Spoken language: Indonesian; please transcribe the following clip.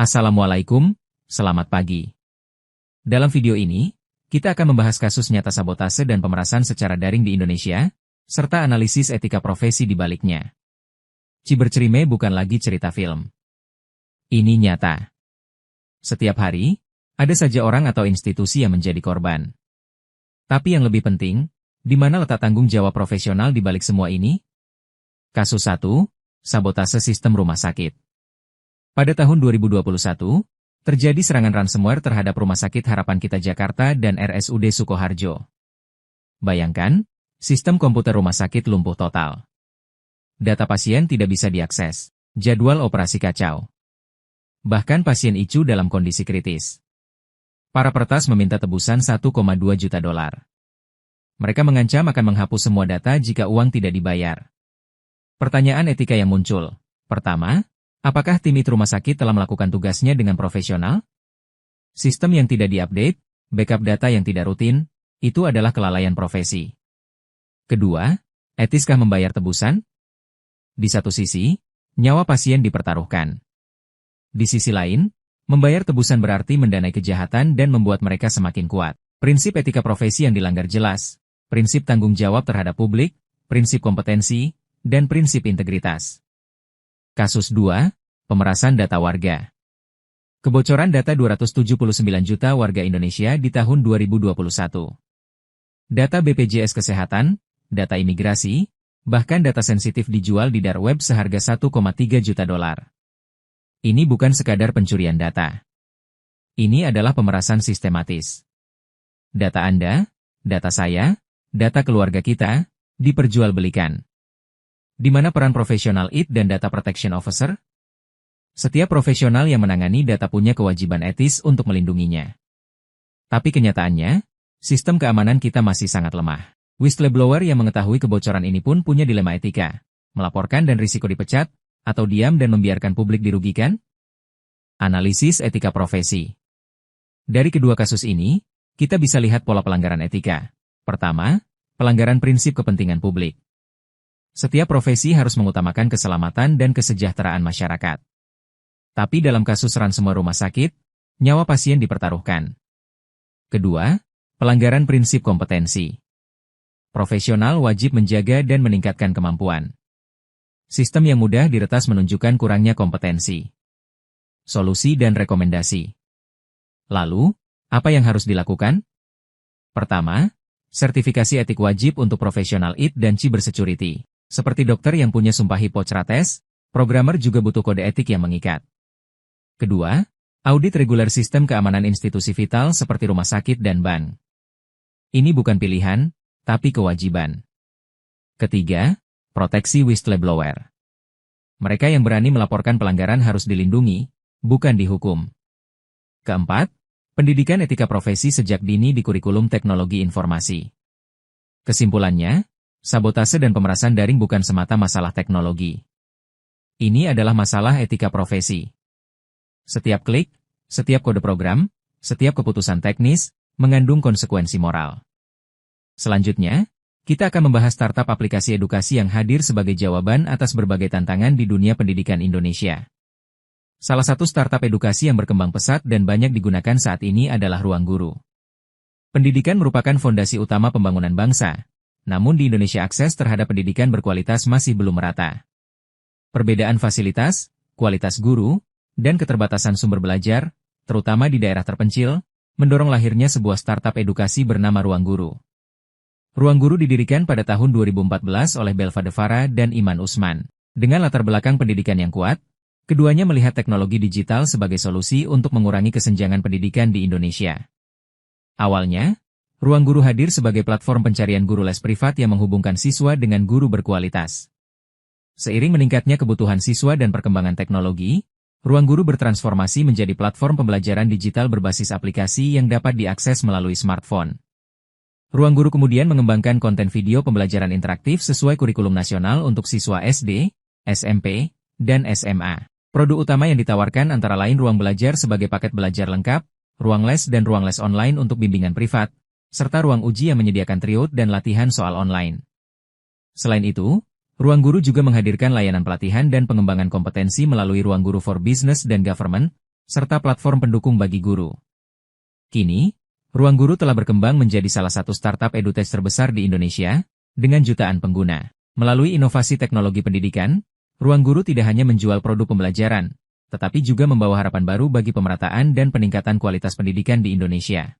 Assalamualaikum, selamat pagi. Dalam video ini, kita akan membahas kasus nyata sabotase dan pemerasan secara daring di Indonesia, serta analisis etika profesi di baliknya. Cibercerime bukan lagi cerita film. Ini nyata. Setiap hari, ada saja orang atau institusi yang menjadi korban. Tapi yang lebih penting, di mana letak tanggung jawab profesional di balik semua ini? Kasus 1, sabotase sistem rumah sakit. Pada tahun 2021, terjadi serangan ransomware terhadap Rumah Sakit Harapan Kita Jakarta dan RSUD Sukoharjo. Bayangkan, sistem komputer rumah sakit lumpuh total. Data pasien tidak bisa diakses, jadwal operasi kacau. Bahkan pasien ICU dalam kondisi kritis. Para peretas meminta tebusan 1,2 juta dolar. Mereka mengancam akan menghapus semua data jika uang tidak dibayar. Pertanyaan etika yang muncul. Pertama, apakah tim IT rumah sakit telah melakukan tugasnya dengan profesional? Sistem yang tidak diupdate, backup data yang tidak rutin, itu adalah kelalaian profesi. Kedua, etiskah membayar tebusan? Di satu sisi, nyawa pasien dipertaruhkan. Di sisi lain, membayar tebusan berarti mendanai kejahatan dan membuat mereka semakin kuat. Prinsip etika profesi yang dilanggar jelas, prinsip tanggung jawab terhadap publik, prinsip kompetensi, dan prinsip integritas. Kasus 2, pemerasan data warga. Kebocoran data 279 juta warga Indonesia di tahun 2021. Data BPJS Kesehatan, data imigrasi, bahkan data sensitif dijual di dark web seharga 1,3 juta dolar. Ini bukan sekadar pencurian data. Ini adalah pemerasan sistematis. Data Anda, data saya, data keluarga kita, diperjualbelikan. Di mana peran profesional IT dan Data Protection Officer? Setiap profesional yang menangani data punya kewajiban etis untuk melindunginya. Tapi kenyataannya, sistem keamanan kita masih sangat lemah. Whistleblower yang mengetahui kebocoran ini pun punya dilema etika. Melaporkan dan risiko dipecat, atau diam dan membiarkan publik dirugikan? Analisis etika profesi. Dari kedua kasus ini, kita bisa lihat pola pelanggaran etika. Pertama, pelanggaran prinsip kepentingan publik. Setiap profesi harus mengutamakan keselamatan dan kesejahteraan masyarakat. Tapi dalam kasus ransomware rumah sakit, nyawa pasien dipertaruhkan. Kedua, pelanggaran prinsip kompetensi. Profesional wajib menjaga dan meningkatkan kemampuan. Sistem yang mudah diretas menunjukkan kurangnya kompetensi. Solusi dan rekomendasi. Lalu, apa yang harus dilakukan? Pertama, sertifikasi etik wajib untuk profesional IT dan cybersecurity. Seperti dokter yang punya sumpah Hippocrates, programmer juga butuh kode etik yang mengikat. Kedua, audit reguler sistem keamanan institusi vital seperti rumah sakit dan bank. Ini bukan pilihan, tapi kewajiban. Ketiga, proteksi whistleblower. Mereka yang berani melaporkan pelanggaran harus dilindungi, bukan dihukum. Keempat, pendidikan etika profesi sejak dini di kurikulum teknologi informasi. Kesimpulannya, sabotase dan pemerasan daring bukan semata masalah teknologi. Ini adalah masalah etika profesi. Setiap klik, setiap kode program, setiap keputusan teknis, mengandung konsekuensi moral. Selanjutnya, kita akan membahas startup aplikasi edukasi yang hadir sebagai jawaban atas berbagai tantangan di dunia pendidikan Indonesia. Salah satu startup edukasi yang berkembang pesat dan banyak digunakan saat ini adalah Ruang Guru. Pendidikan merupakan fondasi utama pembangunan bangsa. Namun di Indonesia akses terhadap pendidikan berkualitas masih belum merata. Perbedaan fasilitas, kualitas guru, dan keterbatasan sumber belajar, terutama di daerah terpencil, mendorong lahirnya sebuah startup edukasi bernama Ruang Guru. Ruang Guru didirikan pada tahun 2014 oleh Belva Devara dan Iman Usman. Dengan latar belakang pendidikan yang kuat, keduanya melihat teknologi digital sebagai solusi untuk mengurangi kesenjangan pendidikan di Indonesia. Awalnya, Ruang Guru hadir sebagai platform pencarian guru les privat yang menghubungkan siswa dengan guru berkualitas. Seiring meningkatnya kebutuhan siswa dan perkembangan teknologi, Ruang Guru bertransformasi menjadi platform pembelajaran digital berbasis aplikasi yang dapat diakses melalui smartphone. Ruang Guru kemudian mengembangkan konten video pembelajaran interaktif sesuai kurikulum nasional untuk siswa SD, SMP, dan SMA. Produk utama yang ditawarkan antara lain ruang belajar sebagai paket belajar lengkap, ruang les dan ruang les online untuk bimbingan privat, serta ruang uji yang menyediakan tryout dan latihan soal online. Selain itu, Ruang Guru juga menghadirkan layanan pelatihan dan pengembangan kompetensi melalui Ruang Guru for Business dan Government, serta platform pendukung bagi guru. Kini, Ruang Guru telah berkembang menjadi salah satu startup edutech terbesar di Indonesia, dengan jutaan pengguna. Melalui inovasi teknologi pendidikan, Ruang Guru tidak hanya menjual produk pembelajaran, tetapi juga membawa harapan baru bagi pemerataan dan peningkatan kualitas pendidikan di Indonesia.